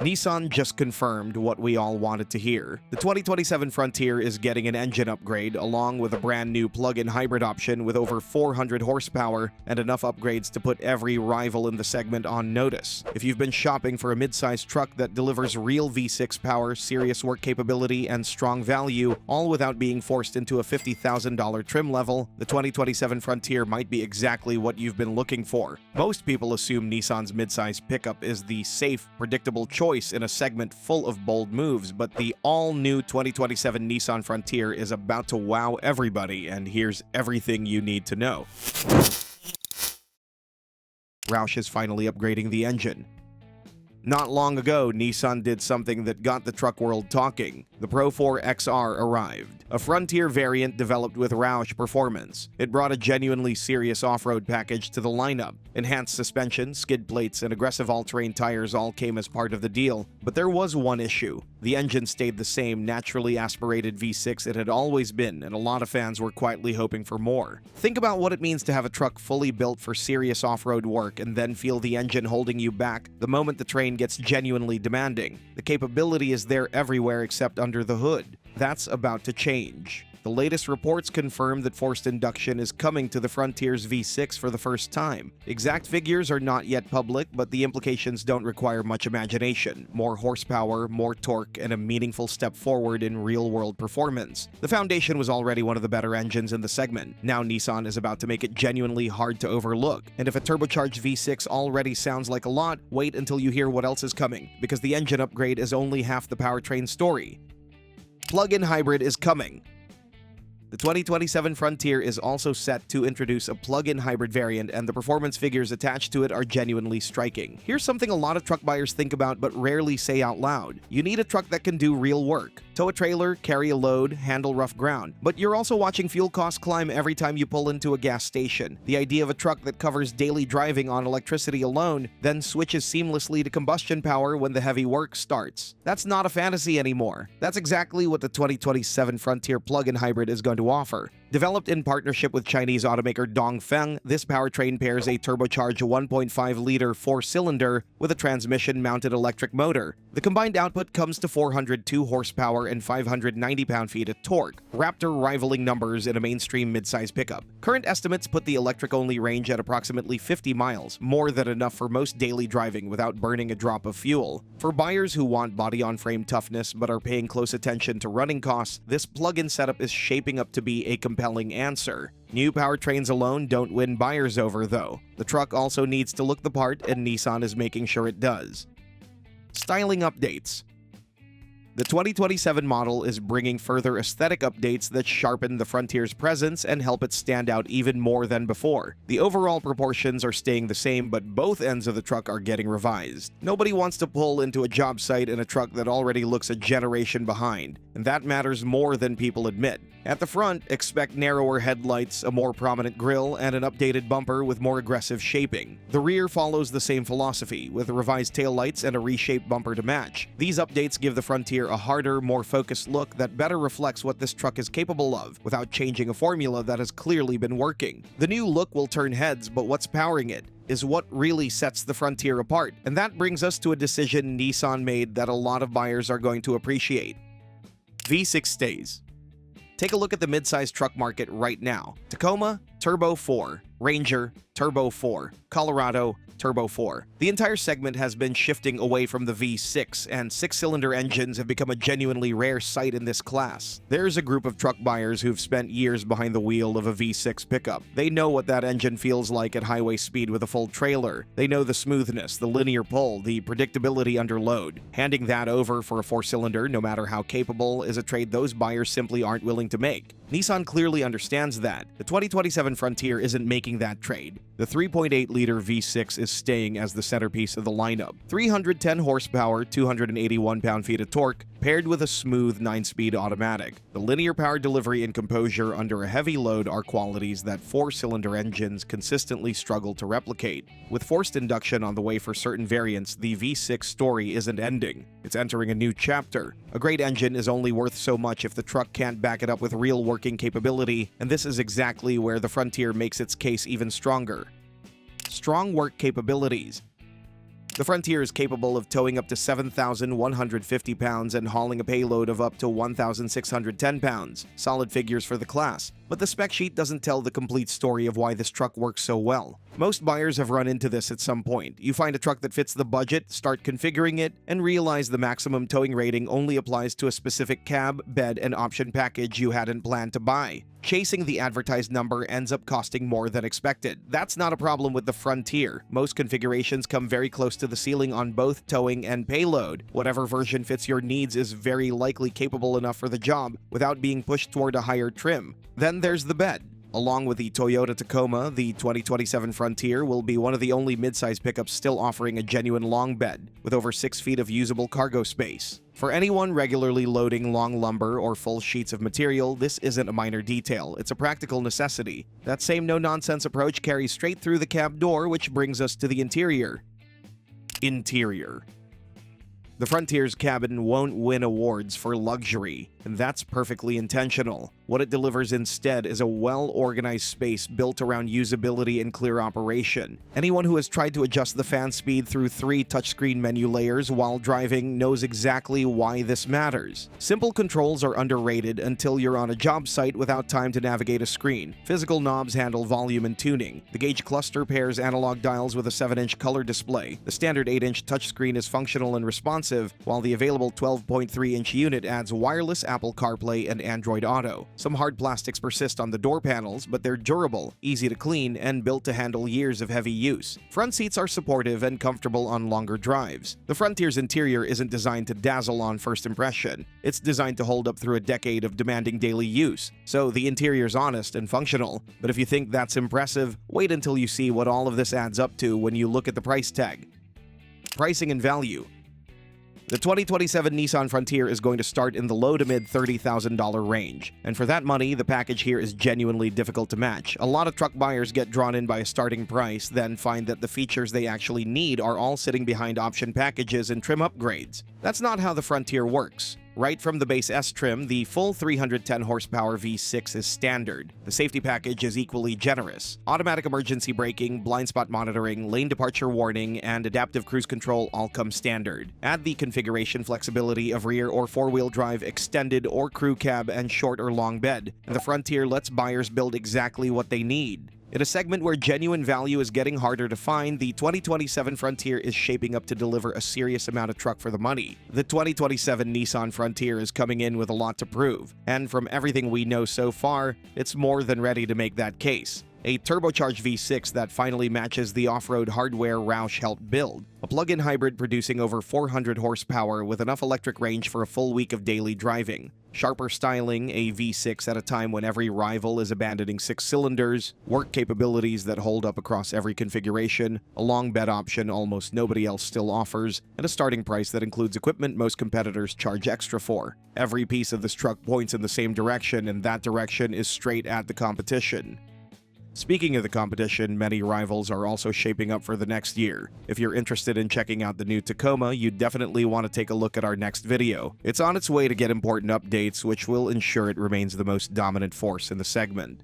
Nissan just confirmed what we all wanted to hear. The 2027 Frontier is getting an engine upgrade along with a brand new plug-in hybrid option with over 400 horsepower and enough upgrades to put every rival in the segment on notice. If you've been shopping for a mid-sized truck that delivers real V6 power, serious work capability, and strong value, all without being forced into a $50,000 trim level, the 2027 Frontier might be exactly what you've been looking for. Most people assume Nissan's mid-size pickup is the safe, predictable choice in a segment full of bold moves, but the all-new 2027 Nissan Frontier is about to wow everybody, and here's everything you need to know. Roush is finally upgrading the engine. Not long ago, Nissan did something that got the truck world talking. The Pro 4 XR arrived, a Frontier variant developed with Roush performance. It brought a genuinely serious off-road package to the lineup. Enhanced suspension, skid plates, and aggressive all-terrain tires all came as part of the deal, but there was one issue. The engine stayed the same naturally aspirated V6 it had always been, and a lot of fans were quietly hoping for more. Think about what it means to have a truck fully built for serious off-road work and then feel the engine holding you back the moment the terrain gets genuinely demanding. The capability is there everywhere except under the hood. That's about to change. The latest reports confirm that forced induction is coming to the Frontier's V6 for the first time. Exact figures are not yet public, but the implications don't require much imagination. More horsepower, more torque, and a meaningful step forward in real-world performance. The Foundation was already one of the better engines in the segment. Now Nissan is about to make it genuinely hard to overlook. And if a turbocharged V6 already sounds like a lot, wait until you hear what else is coming, because the engine upgrade is only half the powertrain story. Plug-in hybrid is coming. The 2027 Frontier is also set to introduce a plug-in hybrid variant, and the performance figures attached to it are genuinely striking. Here's something a lot of truck buyers think about but rarely say out loud. You need a truck that can do real work. Tow a trailer, carry a load, handle rough ground. But you're also watching fuel costs climb every time you pull into a gas station. The idea of a truck that covers daily driving on electricity alone, then switches seamlessly to combustion power when the heavy work starts. That's not a fantasy anymore. That's exactly what the 2027 Frontier plug-in hybrid is going to offer. Developed in partnership with Chinese automaker Dongfeng, this powertrain pairs a turbocharged 1.5-liter four-cylinder with a transmission-mounted electric motor. The combined output comes to 402 horsepower and 590 pound-feet of torque, Raptor rivaling numbers in a mainstream midsize pickup. Current estimates put the electric-only range at approximately 50 miles, more than enough for most daily driving without burning a drop of fuel. For buyers who want body-on-frame toughness but are paying close attention to running costs, this plug-in setup is shaping up to be a compelling answer. New powertrains alone don't win buyers over, though. The truck also needs to look the part, and Nissan is making sure it does. Styling updates. The 2027 model is bringing further aesthetic updates that sharpen the Frontier's presence and help it stand out even more than before. The overall proportions are staying the same, but both ends of the truck are getting revised. Nobody wants to pull into a job site in a truck that already looks a generation behind, and that matters more than people admit. At the front, expect narrower headlights, a more prominent grille, and an updated bumper with more aggressive shaping. The rear follows the same philosophy, with revised taillights and a reshaped bumper to match. These updates give the Frontier a harder, more focused look that better reflects what this truck is capable of, without changing a formula that has clearly been working. The new look will turn heads, but what's powering it is what really sets the Frontier apart. And that brings us to a decision Nissan made that a lot of buyers are going to appreciate. V6 stays. Take a look at the midsize truck market right now. Tacoma, Turbo 4. Ranger, Turbo 4. Colorado, Turbo 4. The entire segment has been shifting away from the V6, and six-cylinder engines have become a genuinely rare sight in this class. There's a group of truck buyers who've spent years behind the wheel of a V6 pickup. They know what that engine feels like at highway speed with a full trailer. They know the smoothness, the linear pull, the predictability under load. Handing that over for a four-cylinder, no matter how capable, is a trade those buyers simply aren't willing to make. Nissan clearly understands that. The 2027 Frontier isn't making that trade. The 3.8-liter V6 is staying as the centerpiece of the lineup. 310 horsepower, 281 pound-feet of torque, paired with a smooth 9-speed automatic. The linear power delivery and composure under a heavy load are qualities that four-cylinder engines consistently struggle to replicate. With forced induction on the way for certain variants, the V6 story isn't ending. It's entering a new chapter. A great engine is only worth so much if the truck can't back it up with real working capability, and this is exactly where the Frontier makes its case even stronger. Strong work capabilities. The Frontier is capable of towing up to 7,150 pounds and hauling a payload of up to 1,610 pounds. Solid figures for the class. But the spec sheet doesn't tell the complete story of why this truck works so well. Most buyers have run into this at some point. You find a truck that fits the budget, start configuring it, and realize the maximum towing rating only applies to a specific cab, bed, and option package you hadn't planned to buy. Chasing the advertised number ends up costing more than expected. That's not a problem with the Frontier. Most configurations come very close to the ceiling on both towing and payload. Whatever version fits your needs is very likely capable enough for the job without being pushed toward a higher trim. Then there's the bed. Along with the Toyota Tacoma, the 2027 Frontier will be one of the only midsize pickups still offering a genuine long bed, with over 6 feet of usable cargo space. For anyone regularly loading long lumber or full sheets of material, this isn't a minor detail, it's a practical necessity. That same no-nonsense approach carries straight through the cab door, which brings us to the interior. The Frontier's cabin won't win awards for luxury, and that's perfectly intentional. What it delivers instead is a well-organized space built around usability and clear operation. Anyone who has tried to adjust the fan speed through 3 touchscreen menu layers while driving knows exactly why this matters. Simple controls are underrated until you're on a job site without time to navigate a screen. Physical knobs handle volume and tuning. The gauge cluster pairs analog dials with a 7-inch color display. The standard 8-inch touchscreen is functional and responsive, while the available 12.3-inch unit adds wireless Apple CarPlay and Android Auto. Some hard plastics persist on the door panels, but they're durable, easy to clean, and built to handle years of heavy use. Front seats are supportive and comfortable on longer drives. The Frontier's interior isn't designed to dazzle on first impression. It's designed to hold up through a decade of demanding daily use. So the interior's honest and functional, but if you think that's impressive, wait until you see what all of this adds up to when you look at the price tag. Pricing and value. The 2027 Nissan Frontier is going to start in the low to mid $30,000 range, and for that money, the package here is genuinely difficult to match. A lot of truck buyers get drawn in by a starting price, then find that the features they actually need are all sitting behind option packages and trim upgrades. That's not how the Frontier works. Right from the base S trim, the full 310 horsepower V6 is standard. The safety package is equally generous. Automatic emergency braking, blind spot monitoring, lane departure warning, and adaptive cruise control all come standard. Add the configuration flexibility of rear or four-wheel drive, extended or crew cab, and short or long bed, and the Frontier lets buyers build exactly what they need. In a segment where genuine value is getting harder to find, the 2027 Frontier is shaping up to deliver a serious amount of truck for the money. The 2027 Nissan Frontier is coming in with a lot to prove, and from everything we know so far, it's more than ready to make that case. A turbocharged V6 that finally matches the off-road hardware Roush helped build. A plug-in hybrid producing over 400 horsepower with enough electric range for a full week of daily driving. Sharper styling, a V6 at a time when every rival is abandoning 6 cylinders, work capabilities that hold up across every configuration, a long bed option almost nobody else still offers, and a starting price that includes equipment most competitors charge extra for. Every piece of this truck points in the same direction, and that direction is straight at the competition. Speaking of the competition, many rivals are also shaping up for the next year. If you're interested in checking out the new Tacoma, you definitely want to take a look at our next video. It's on its way to get important updates, which will ensure it remains the most dominant force in the segment.